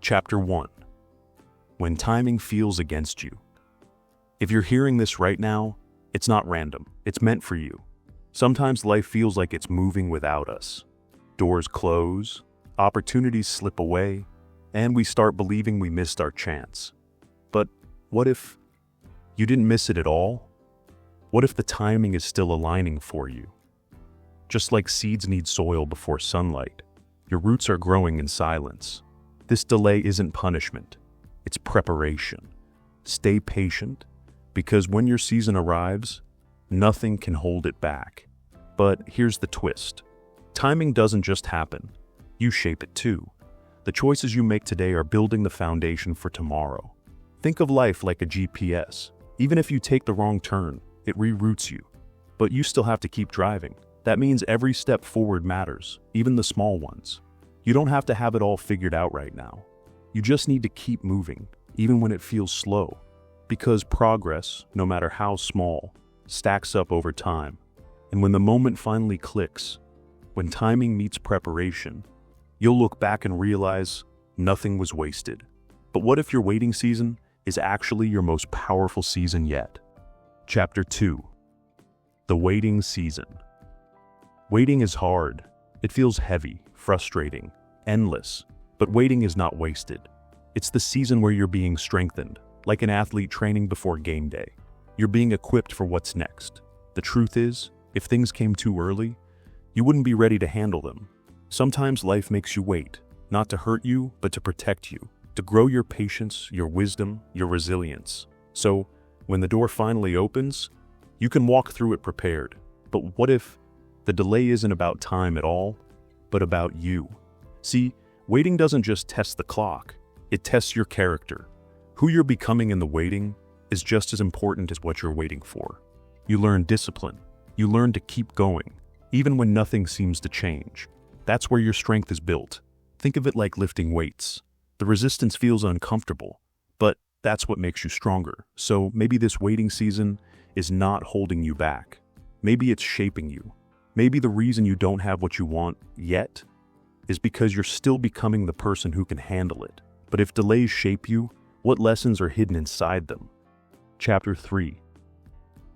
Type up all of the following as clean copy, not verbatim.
Chapter 1. When timing feels against you. If you're hearing this right now, it's not random. It's meant for you. Sometimes life feels like it's moving without us. Doors close, opportunities slip away, and we start believing we missed our chance. But what if you didn't miss it at all? What if the timing is still aligning for you? Just like seeds need soil before sunlight, your roots are growing in silence. This delay isn't punishment, it's preparation. Stay patient, because when your season arrives, nothing can hold it back. But here's the twist. Timing doesn't just happen. You shape it too. The choices you make today are building the foundation for tomorrow. Think of life like a GPS. Even if you take the wrong turn, it reroutes you. But you still have to keep driving. That means every step forward matters, even the small ones. You don't have to have it all figured out right now. You just need to keep moving, even when it feels slow. Because progress, no matter how small, stacks up over time. And when the moment finally clicks, when timing meets preparation, you'll look back and realize nothing was wasted. But what if your waiting season is actually your most powerful season yet? Chapter 2. The waiting season. Waiting is hard. It feels heavy, frustrating, endless. But waiting is not wasted. It's the season where you're being strengthened, like an athlete training before game day. You're being equipped for what's next. The truth is, if things came too early, you wouldn't be ready to handle them. Sometimes life makes you wait, not to hurt you, but to protect you, to grow your patience, your wisdom, your resilience. So, when the door finally opens, you can walk through it prepared. But what if the delay isn't about time at all, but about you? See, waiting doesn't just test the clock, it tests your character. Who you're becoming in the waiting is just as important as what you're waiting for. You learn discipline. You learn to keep going, even when nothing seems to change. That's where your strength is built. Think of it like lifting weights. The resistance feels uncomfortable, but that's what makes you stronger. So maybe this waiting season is not holding you back. Maybe it's shaping you. Maybe the reason you don't have what you want yet is because you're still becoming the person who can handle it. But if delays shape you, what lessons are hidden inside them? Chapter 3.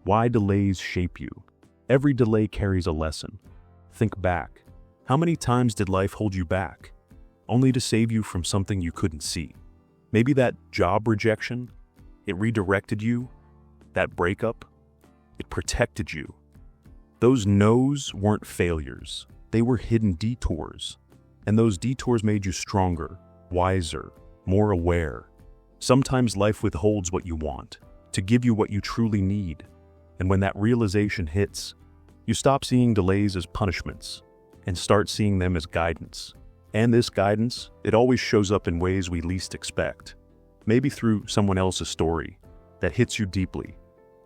Why delays shape you? Every delay carries a lesson. Think back. How many times did life hold you back, only to save you from something you couldn't see? Maybe that job rejection, it redirected you. That breakup, it protected you. Those no's weren't failures. They were hidden detours. And those detours made you stronger, wiser, more aware. Sometimes life withholds what you want, to give you what you truly need. And when that realization hits, you stop seeing delays as punishments and start seeing them as guidance. And this guidance, it always shows up in ways we least expect. Maybe through someone else's story that hits you deeply.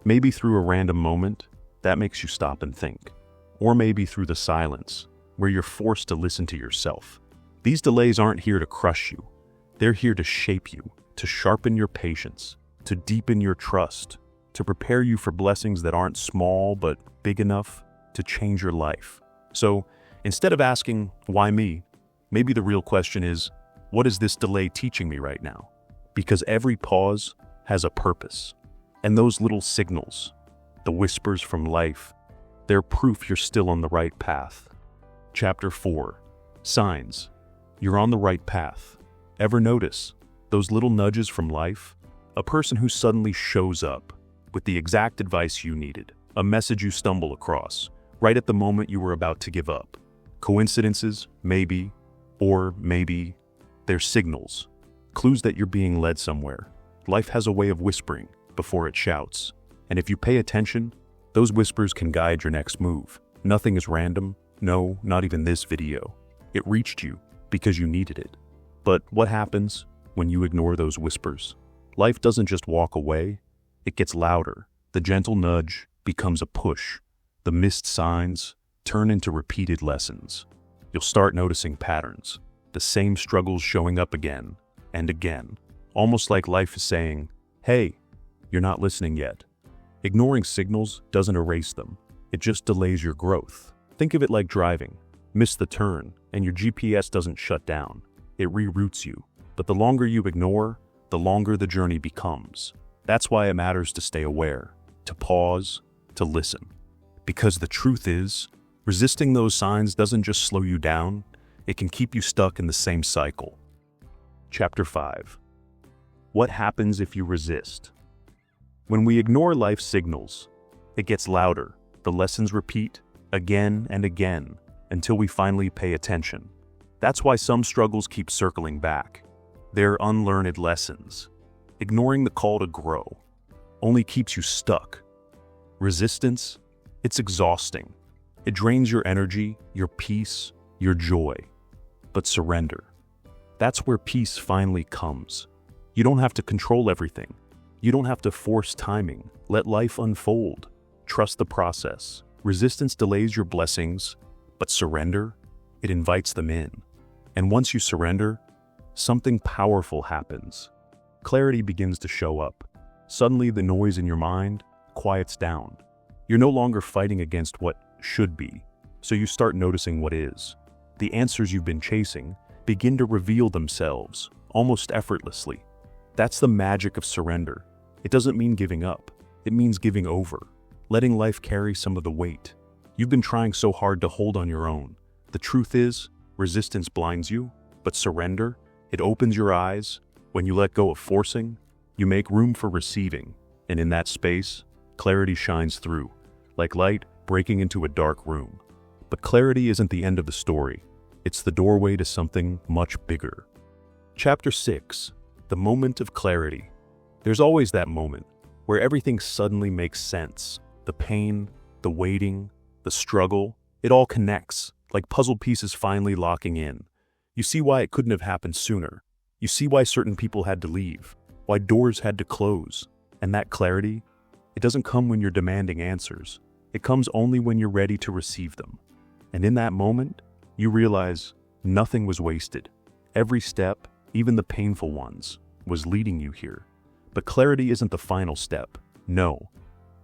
Maybe through a random moment that makes you stop and think. Or maybe through the silence, where you're forced to listen to yourself. These delays aren't here to crush you. They're here to shape you, to sharpen your patience, to deepen your trust, to prepare you for blessings that aren't small but big enough to change your life. So, instead of asking, why me? Maybe the real question is, what is this delay teaching me right now? Because every pause has a purpose. And those little signals, the whispers from life, they're proof you're still on the right path. Chapter 4. Signs. You're on the right path. Ever notice those little nudges from life? A person who suddenly shows up with the exact advice you needed, a message you stumble across, right at the moment you were about to give up. Coincidences? Maybe. Or maybe they're signals, clues that you're being led somewhere. Life has a way of whispering before it shouts. And if you pay attention, those whispers can guide your next move. Nothing is random. No, not even this video. It reached you because you needed it. But what happens when you ignore those whispers? Life doesn't just walk away. It gets louder. The gentle nudge becomes a push. The missed signs turn into repeated lessons. You'll start noticing patterns, the same struggles showing up again and again, almost like life is saying, hey, you're not listening yet. Ignoring signals doesn't erase them. It just delays your growth. Think of it like driving. Miss the turn, and your GPS doesn't shut down. It reroutes you. But the longer you ignore, the longer the journey becomes. That's why it matters to stay aware, to pause, to listen. Because the truth is, resisting those signs doesn't just slow you down, it can keep you stuck in the same cycle. Chapter 5. What happens if you resist? When we ignore life's signals, it gets louder. The lessons repeat again and again until we finally pay attention. That's why some struggles keep circling back. They're unlearned lessons. Ignoring the call to grow only keeps you stuck. Resistance, it's exhausting. It drains your energy, your peace, your joy. But surrender, that's where peace finally comes. You don't have to control everything. You don't have to force timing. Let life unfold. Trust the process. Resistance delays your blessings, but surrender, it invites them in. And once you surrender, something powerful happens. Clarity begins to show up. Suddenly, the noise in your mind quiets down. You're no longer fighting against what should be, so you start noticing what is. The answers you've been chasing begin to reveal themselves, almost effortlessly. That's the magic of surrender. It doesn't mean giving up. It means giving over, letting life carry some of the weight. You've been trying so hard to hold on your own. The truth is, resistance blinds you, but surrender, it opens your eyes. When you let go of forcing, you make room for receiving, and in that space, clarity shines through, like light breaking into a dark room. But clarity isn't the end of the story. It's the doorway to something much bigger. Chapter 6. The moment of clarity. There's always that moment where everything suddenly makes sense. The pain, the waiting, the struggle, it all connects, like puzzle pieces finally locking in. You see why it couldn't have happened sooner. You see why certain people had to leave, why doors had to close. And that clarity, it doesn't come when you're demanding answers. It comes only when you're ready to receive them. And in that moment, you realize nothing was wasted. Every step, even the painful ones, was leading you here. But clarity isn't the final step. No,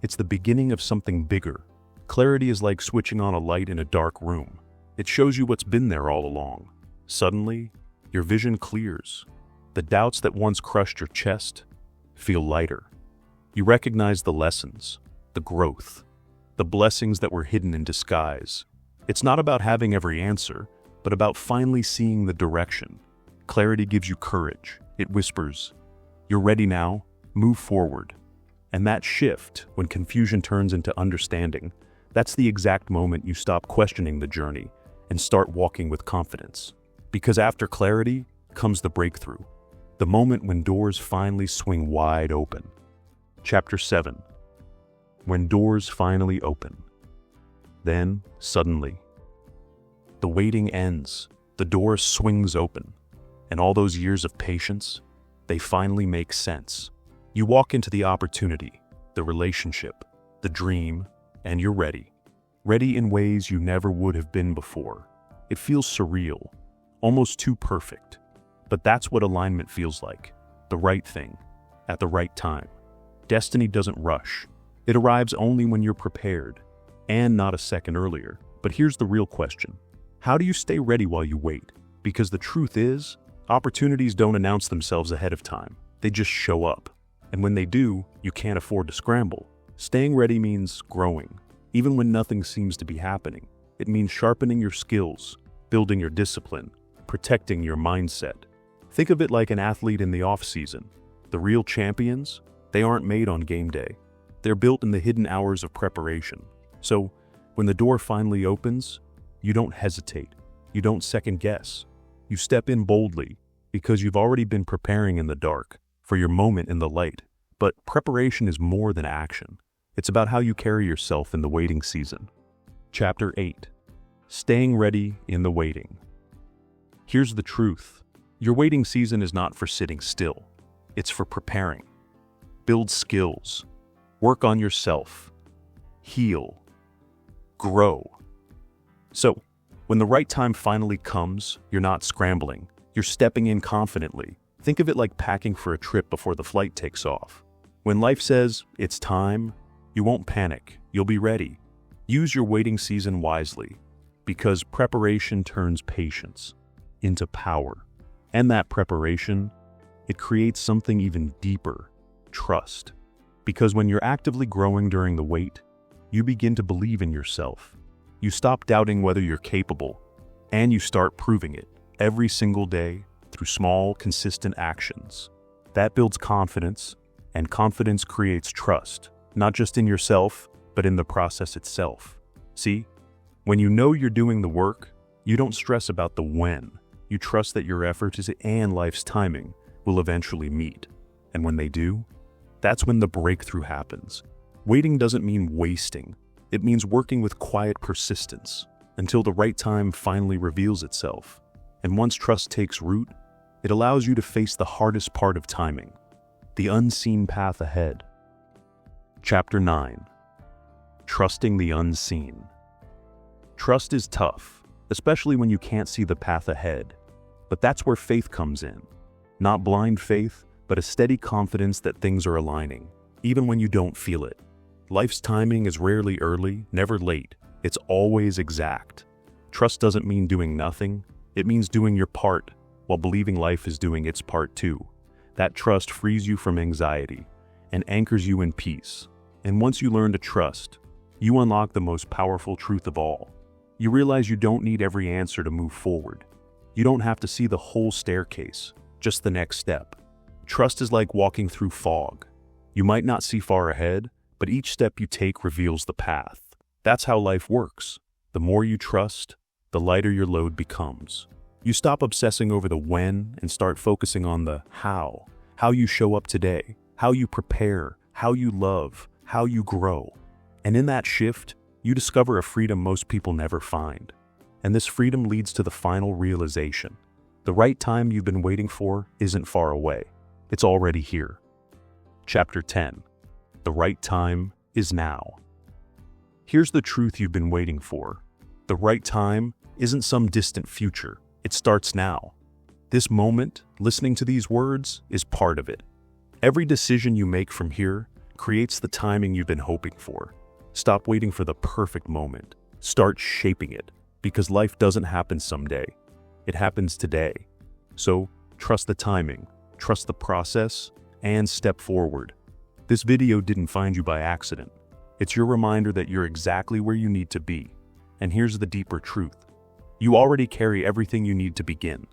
it's the beginning of something bigger. Clarity is like switching on a light in a dark room. It shows you what's been there all along. Suddenly, your vision clears. The doubts that once crushed your chest feel lighter. You recognize the lessons, the growth, the blessings that were hidden in disguise. It's not about having every answer, but about finally seeing the direction. Clarity gives you courage. It whispers, "You're ready now, move forward." And that shift, when confusion turns into understanding, that's the exact moment you stop questioning the journey and start walking with confidence. Because after clarity comes the breakthrough, the moment when doors finally swing wide open. Chapter 7. When doors finally open. Then, suddenly, the waiting ends, the door swings open, and all those years of patience, they finally make sense. You walk into the opportunity, the relationship, the dream, and you're ready. Ready in ways you never would have been before. It feels surreal, almost too perfect. But that's what alignment feels like. The right thing, at the right time. Destiny doesn't rush. It arrives only when you're prepared, and not a second earlier. But here's the real question. How do you stay ready while you wait? Because the truth is, opportunities don't announce themselves ahead of time. They just show up. And when they do, you can't afford to scramble. Staying ready means growing. Even when nothing seems to be happening, it means sharpening your skills, building your discipline, protecting your mindset. Think of it like an athlete in the off-season. The real champions, they aren't made on game day. They're built in the hidden hours of preparation. So, when the door finally opens, you don't hesitate. You don't second guess. You step in boldly because you've already been preparing in the dark for your moment in the light. But preparation is more than action. It's about how you carry yourself in the waiting season. Chapter 8. Staying ready in the waiting. Here's the truth. Your waiting season is not for sitting still. It's for preparing. Build skills. Work on yourself. Heal. Grow. So, when the right time finally comes, you're not scrambling. You're stepping in confidently. Think of it like packing for a trip before the flight takes off. When life says, it's time, you won't panic. You'll be ready. Use your waiting season wisely, because preparation turns patience into power. And that preparation, it creates something even deeper, trust. Because when you're actively growing during the wait, you begin to believe in yourself. You stop doubting whether you're capable, and you start proving it every single day through small, consistent actions. That builds confidence, and confidence creates trust, not just in yourself, but in the process itself. See, when you know you're doing the work, you don't stress about the when. You trust that your effort and life's timing will eventually meet. And when they do, that's when the breakthrough happens. Waiting doesn't mean wasting. It means working with quiet persistence until the right time finally reveals itself. And once trust takes root, it allows you to face the hardest part of timing, the unseen path ahead. Chapter 9. Trusting the unseen. Trust is tough, especially when you can't see the path ahead. But that's where faith comes in. Not blind faith, but a steady confidence that things are aligning, even when you don't feel it. Life's timing is rarely early, never late. It's always exact. Trust doesn't mean doing nothing. It means doing your part, while believing life is doing its part too. That trust frees you from anxiety and anchors you in peace. And once you learn to trust, you unlock the most powerful truth of all. You realize you don't need every answer to move forward. You don't have to see the whole staircase, just the next step. Trust is like walking through fog. You might not see far ahead, but each step you take reveals the path. That's how life works. The more you trust, the lighter your load becomes. You stop obsessing over the when and start focusing on the how. How you show up today, how you prepare, how you love, how you grow. And in that shift, you discover a freedom most people never find. And this freedom leads to the final realization. The right time you've been waiting for isn't far away. It's already here. Chapter 10. The right time is now. Here's the truth you've been waiting for. The right time isn't some distant future. It starts now. This moment, listening to these words, is part of it. Every decision you make from here creates the timing you've been hoping for. Stop waiting for the perfect moment. Start shaping it, because life doesn't happen someday. It happens today. So, trust the timing, trust the process, and step forward. This video didn't find you by accident. It's your reminder that you're exactly where you need to be. And here's the deeper truth. You already carry everything you need to begin.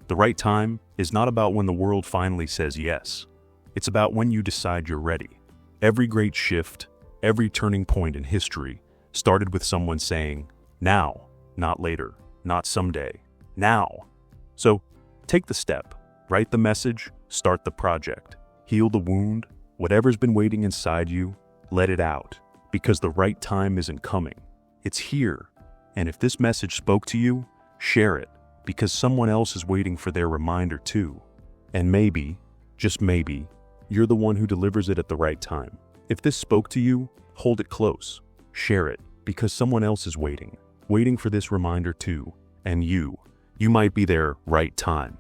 The right time is not about when the world finally says yes. It's about when you decide you're ready. Every great shift, every turning point in history started with someone saying, now, not later, not someday, now. So, take the step, write the message, start the project, heal the wound, whatever's been waiting inside you, let it out, because the right time isn't coming. It's here. And if this message spoke to you, share it, because someone else is waiting for their reminder too. And maybe, just maybe, you're the one who delivers it at the right time. If this spoke to you, hold it close. Share it, because someone else is waiting for this reminder too. And you might be their right time.